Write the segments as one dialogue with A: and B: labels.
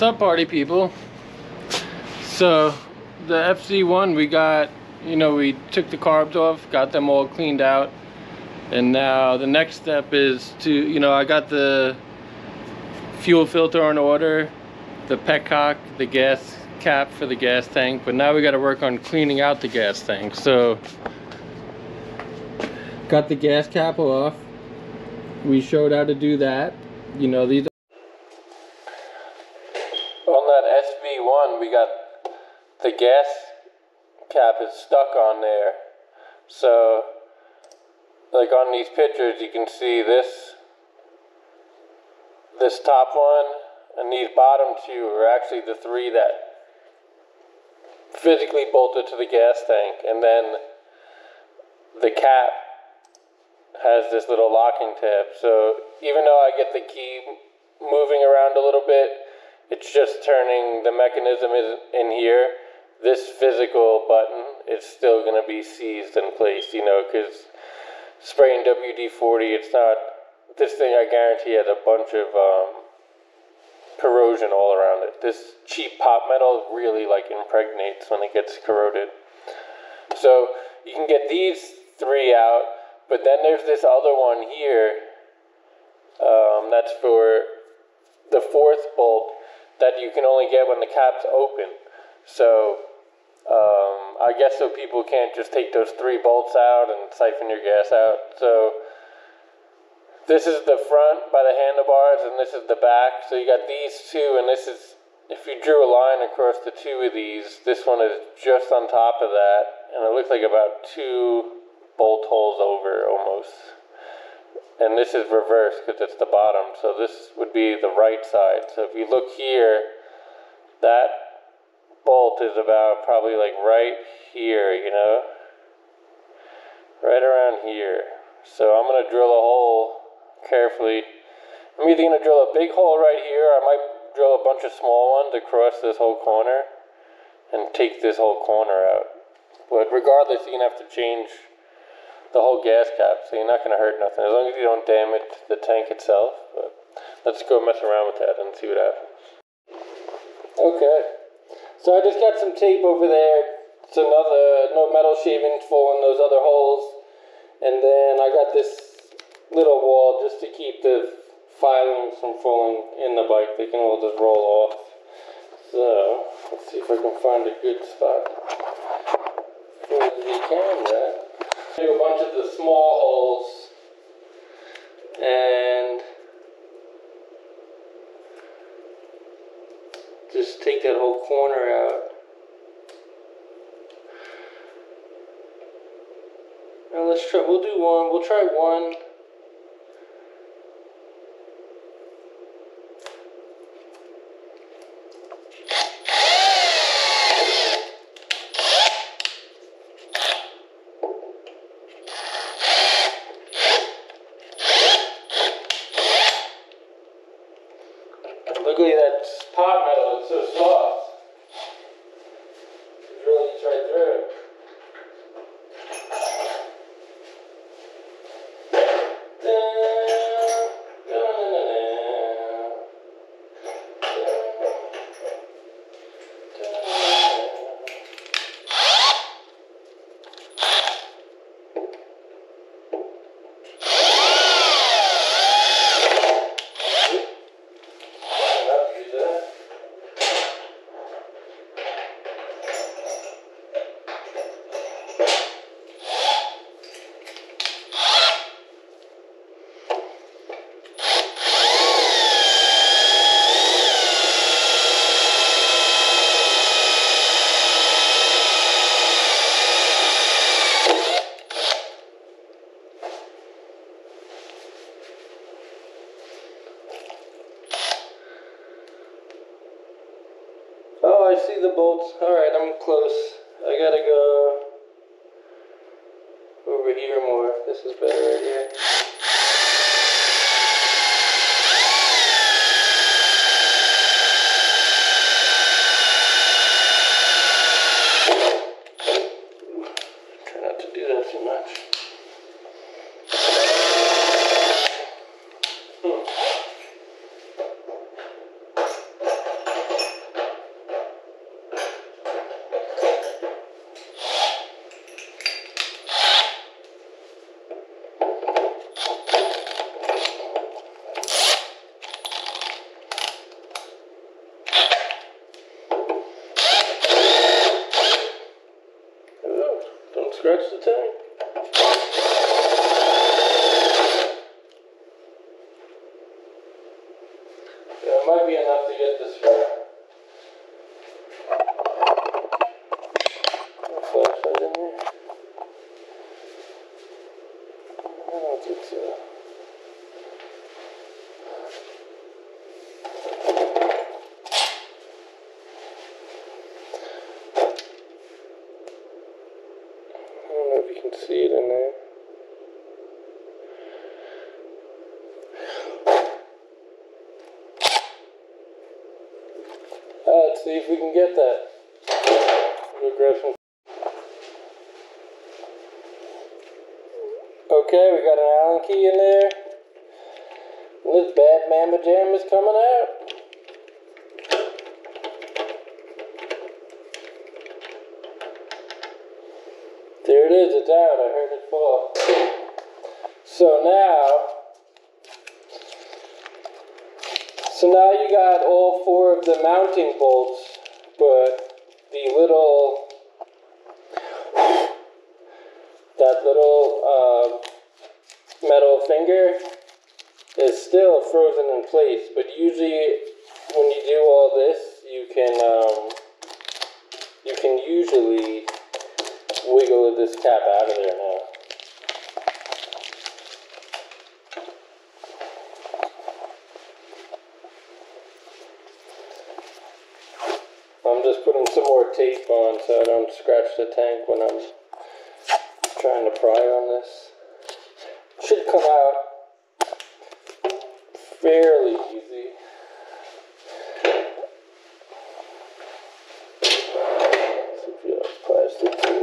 A: What's up, party people? So the FZ1, we got, we took the carbs off, got them all cleaned out, and now the next step is to, I got the fuel filter on order, the petcock, the gas cap for the gas tank, but now we got to work on cleaning out the gas tank. So got the gas cap off. We showed how to do that. These on that FZ1, we got the gas cap is stuck on there. So like on these pictures, you can see this top one and these bottom two are actually the three that physically bolted to the gas tank, and then the cap has this little locking tab. So even though I get the key moving around a little bit, it's just turning, the mechanism is in here. This physical button is still going to be seized in place, because spraying WD-40, it's not, this thing I guarantee has a bunch of corrosion all around it. This cheap pop metal really impregnates when it gets corroded. So you can get these three out, but then there's this other one here, that's for the fourth bolt that you can only get when the cap's open. So I guess so people can't just take those three bolts out and siphon your gas out. So this is the front by the handlebars and this is the back. So you got these two, and this is, if you drew a line across the two of these, this one is just on top of that, and it looks like about 2 bolt holes over almost. And this is reversed because it's the bottom, so this would be the right side. So if you look here, that bolt is about probably right here, right around here. So I'm going to drill a hole carefully. I'm either going to drill a big hole right here, or I might drill a bunch of small ones across this whole corner and take this whole corner out. But regardless, you're going to have to change the whole gas cap, so you're not going to hurt nothing, as long as you don't damage the tank itself. But let's go mess around with that and see what happens. Okay, so I just got some tape over there. It's no metal shavings full in those other holes, and then I got this little wall just to keep the filings from falling in the bike. They can all just roll off. So let's see if I can find a good spot for the camera. Do a bunch of the small holes and just take that whole corner out. Now let's try, we'll try one. Look at that pot metal, it's so soft. It really gets right through it. Oh, I see the bolts. Alright, I'm close. I gotta go over here more. This is better right here. Try not to do that too much. scratch the tank. Yeah, it might be enough to get this right. Flashlight in there. I don't think so. I don't know if you can see it in there. Let's see if we can get that. We'll grab some. Okay, we got an Allen key in there. And this bad mamma jam is coming out. There it is, it's out. I heard it fall. So now you got all 4 of the mounting bolts, but the little, that little metal finger is still frozen in place. But usually when you do all this, you can usually wiggle this cap out of there now. I'm just putting some more tape on so I don't scratch the tank when I'm trying to pry on this. It should come out fairly easy. Let's see if you have plastic too.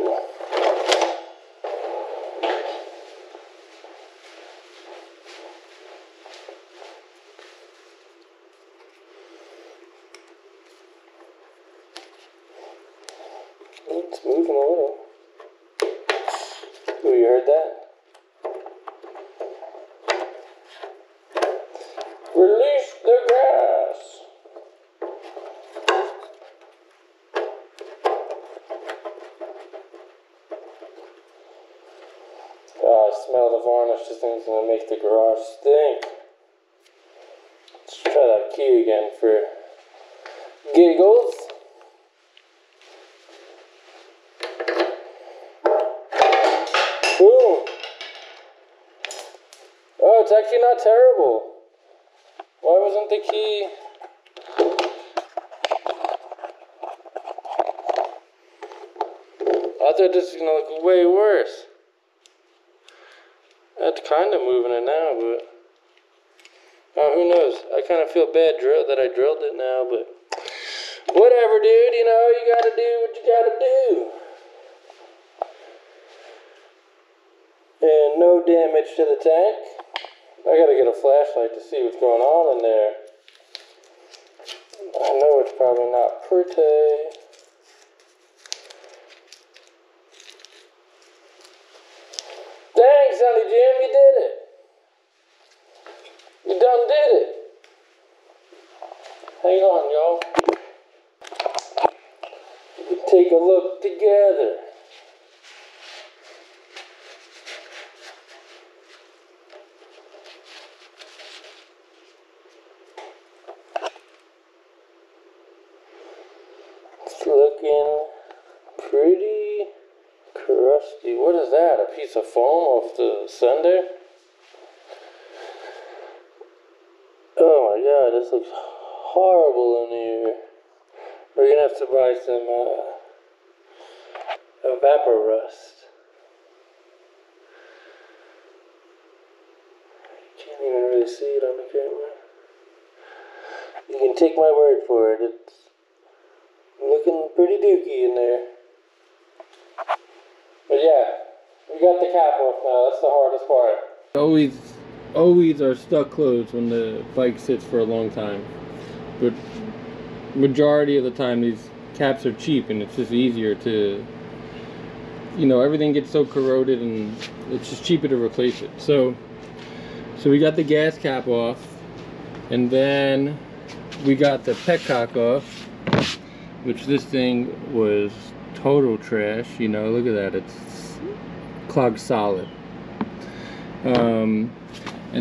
A: It's moving a little. Oh, you heard that? Release the gas! Oh, I smell the varnish. This thing's gonna make the garage stink. Let's try that key again for giggles. Boom! Oh, it's actually not terrible. Why wasn't the key? I thought this was gonna look way worse. That's kind of moving it now, but oh, who knows? I kind of feel bad that I drilled it now, but whatever, dude. You know, you gotta do what you gotta do. And no damage to the tank. I gotta get a flashlight to see what's going on in there. I know it's probably not pretty. Dang, Sonny Jim, you did it. You done did it. Hang on, y'all. We can take a look together. It's looking pretty crusty. What is that? A piece of foam off the sender? Oh my god, this looks horrible in here. We're gonna have to buy some evapor rust. Can't even really see it on the camera. You can take my word for it. It's looking pretty dookie in there. But yeah, we got the cap off now. That's the hardest part. Always are stuck closed when the bike sits for a long time. But majority of the time these caps are cheap and it's just easier to, you know, everything gets so corroded and it's just cheaper to replace it. So we got the gas cap off, and then we got the petcock off, which this thing was total trash. You know, look at that, it's clogged solid. And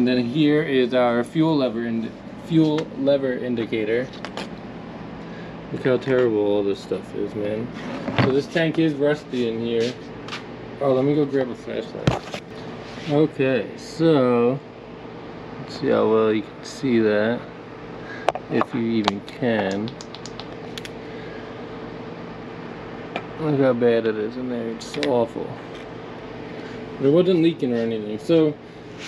A: then here is our fuel lever indicator. Look how terrible all this stuff is, man. So this tank is rusty in here. Oh, let me go grab a flashlight. Okay, so let's see how well you can see that, if you even can. Look how bad it is in there, it's awful. But it wasn't leaking or anything. So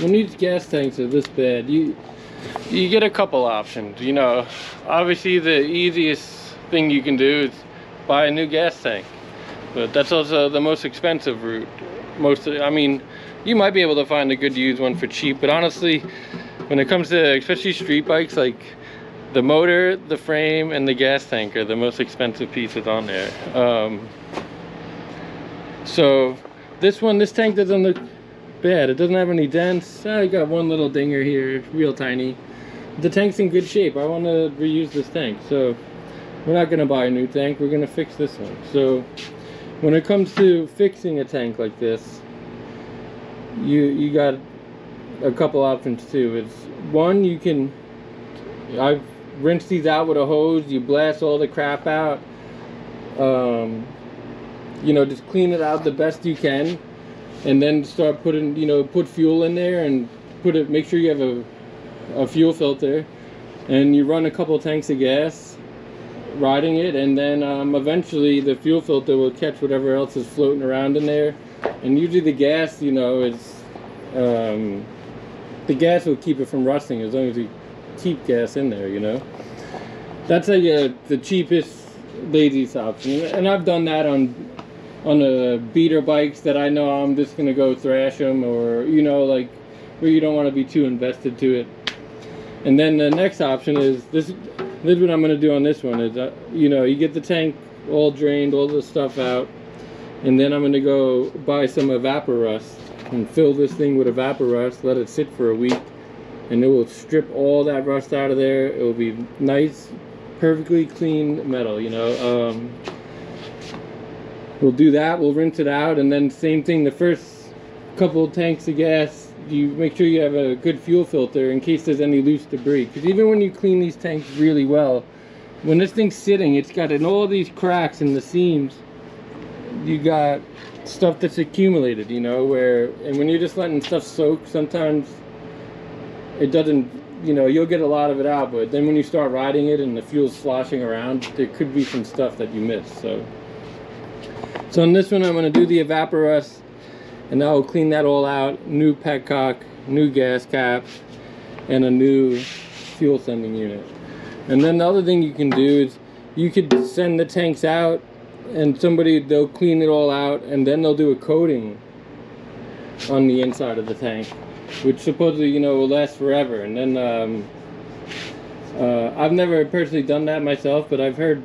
A: when these gas tanks are this bad, you get a couple options. You know, obviously the easiest thing you can do is buy a new gas tank, but that's also the most expensive route. I mean, you might be able to find a good used one for cheap, but honestly, when it comes to especially street bikes, like the motor, the frame, and the gas tank are the most expensive pieces on there. So this tank doesn't look bad. It doesn't have any dents. I got one little dinger here, real tiny. The tank's in good shape. I want to reuse this tank, so we're not going to buy a new tank. We're going to fix this one. So when it comes to fixing a tank like this, you got a couple options too. It's one, I've rinsed these out with a hose. You blast all the crap out. You know, just clean it out the best you can, and then start putting, you know, put fuel in there and make sure you have a fuel filter, and you run a couple tanks of gas riding it, and then eventually the fuel filter will catch whatever else is floating around in there. And usually the gas, you know, the gas will keep it from rusting as long as you keep gas in there, you know. That's like the cheapest, laziest option. And I've done that on beater bikes that I know I'm just gonna go thrash them, or, you know, like where you don't want to be too invested to it. And then the next option is this is what I'm gonna do on this one. Is you know, you get the tank all drained, all the stuff out, and then I'm gonna go buy some Evaporust and fill this thing with Evaporust, let it sit for a week, and it will strip all that rust out of there. It will be nice, perfectly clean metal, you know. We'll do that, we'll rinse it out, and then same thing, the first couple of tanks of gas, you make sure you have a good fuel filter in case there's any loose debris. Because even when you clean these tanks really well, when this thing's sitting, it's got in all these cracks in the seams, you got stuff that's accumulated, you know, and when you're just letting stuff soak, sometimes it doesn't, you know, you'll get a lot of it out, but then when you start riding it and the fuel's sloshing around, there could be some stuff that you miss. So on this one, I'm going to do the Evaporust, and I'll clean that all out. New petcock, new gas cap, and a new fuel sending unit. And then the other thing you can do is you could send the tanks out, and they'll clean it all out, and then they'll do a coating on the inside of the tank, which supposedly, you know, will last forever. And then I've never personally done that myself, but I've heard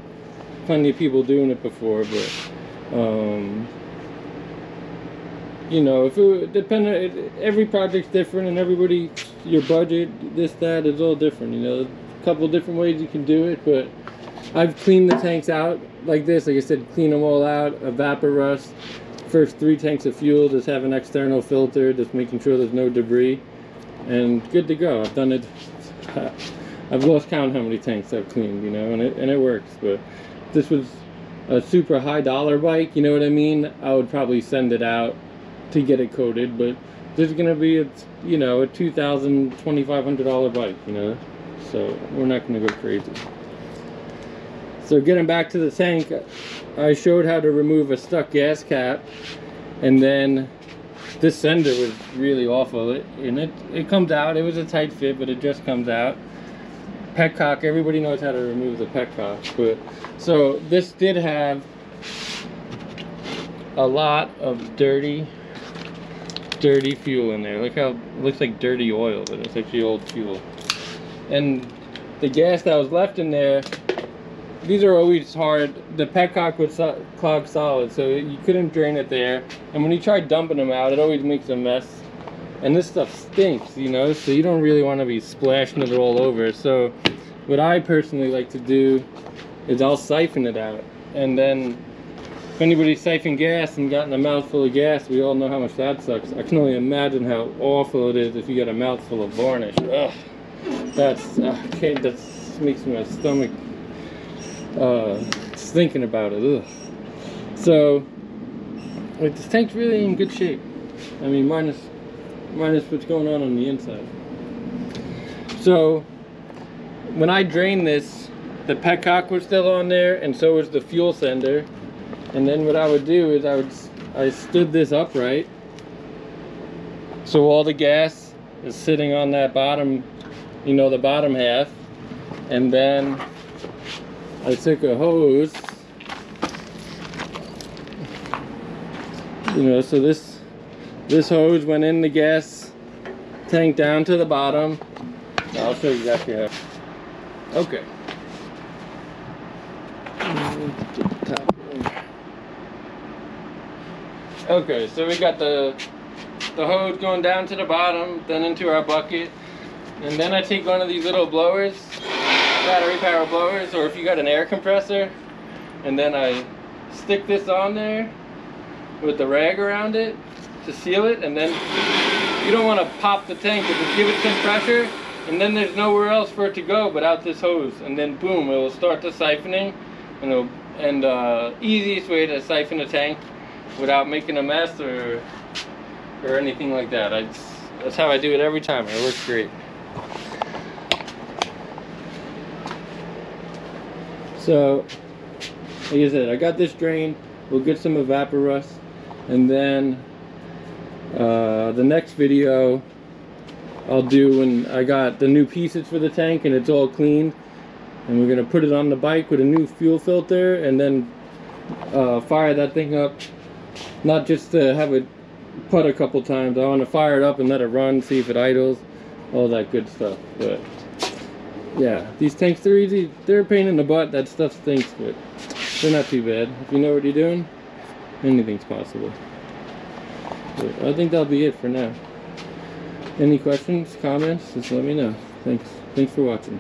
A: plenty of people doing it before. But you know, if it depended, every project's different, and everybody, your budget, this, that, is all different. You know, a couple different ways you can do it, but I've cleaned the tanks out like this. Like I said, clean them all out, Evaporust. First 3 tanks of fuel, just have an external filter, just making sure there's no debris, and good to go. I've done it. I've lost count how many tanks I've cleaned, you know, and it works. But this was a super high dollar bike, you know what I mean? I would probably send it out to get it coated, but this is gonna be you know, a $2,000, $2,500 bike, you know, so we're not gonna go crazy. So getting back to the tank, I showed how to remove a stuck gas cap, and then this sender was really awful, and it comes out. It was a tight fit, but it just comes out. Petcock, everybody knows how to remove the petcock, but so this did have a lot of dirty fuel in there. Look how it looks like dirty oil, but it's actually old fuel. And the gas that was left in there, these are always hard. The petcock was clogged solid, so you couldn't drain it there. And when you try dumping them out, it always makes a mess. And this stuff stinks, you know, so you don't really want to be splashing it all over. So what I personally like to do is I'll siphon it out, and then if anybody siphoned gas and gotten a mouthful of gas, we all know how much that sucks. I can only imagine how awful it is if you get a mouthful of varnish. Ugh, that's okay, that makes my stomach just thinking about it. Ugh. So like, this tank's really in good shape. I mean, minus what's going on the inside. So when I drained this, the petcock was still on there, and so was the fuel sender. And then what I would do is I stood this upright, so all the gas is sitting on that bottom, you know, the bottom half. And then I took a hose, you know, so this hose went in the gas tank down to the bottom. I'll show you exactly how. Okay. Okay, so we got the hose going down to the bottom, then into our bucket, and then I take one of these little blowers, battery power blowers, or if you got an air compressor, and then I stick this on there with the rag around it to seal it. And then you don't want to pop the tank, but just give it some pressure, and then there's nowhere else for it to go but out this hose, and then boom, it will start the siphoning. And easiest way to siphon a tank without making a mess or anything like that. That's how I do it every time. It works great. So like I said, I got this drained. We'll get some evaporust, and then the next video I'll do when I got the new pieces for the tank and it's all cleaned, and we're gonna put it on the bike with a new fuel filter, and then fire that thing up. Not just to have it put a couple times. I want to fire it up and let it run, see if it idles, all that good stuff. But yeah, these tanks, they're easy. They're a pain in the butt. That stuff stinks, but they're not too bad. If you know what you're doing, anything's possible. But I think that'll be it for now. Any questions, comments, just let me know. Thanks for watching.